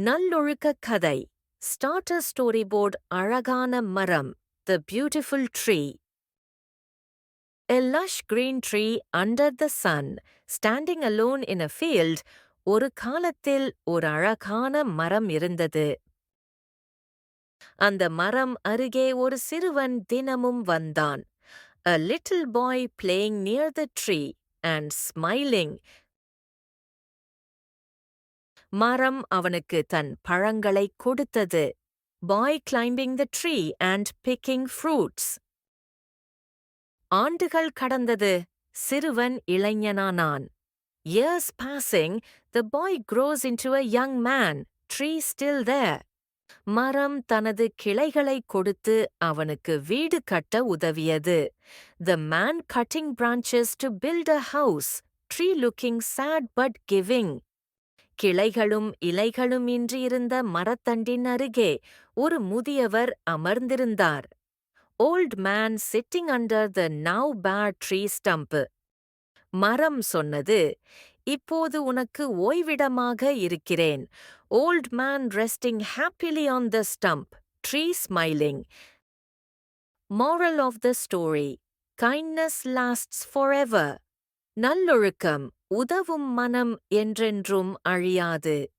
நல்லொழுக்க கதை. Starter storyboard அழகான மரம். The beautiful tree. A lush green tree under the sun, standing alone in a field. ஒரு காலத்தில் ஒரு அழகான மரம் இருந்தது. அந்த மரம் அருகே ஒரு சிறுவன் தினமும் வந்தான். A little boy playing near the tree and smiling. மரம் அவனுக்கு தன் பழங்களைக் கொடுத்தது. Boy climbing the tree and picking fruits. ஆண்டுகள் கடந்தது. சிறுவன் இளைஞனானான். Years passing, the boy grows into a young man. Tree still there. மரம் தனது கிளைகளைக் கொடுத்து அவனுக்கு வீடு கட்ட உதவியது. The man cutting branches to build a house. Tree looking sad but giving. கிளைகளும் இலைகளும் இன்றியிருந்த மரத்தண்டின் அருகே ஒரு முதியவர் அமர்ந்திருந்தார். Old man sitting under the now bare tree stump. மரம் சொன்னது, இப்போது உனக்கு ஓய்விடமாக இருக்கிறேன். Old man resting happily on the stump. Tree smiling. Moral of the story. Kindness lasts forever. நல்லொழுக்கம், உதவும் மனம் என்றென்றும் அழியாது.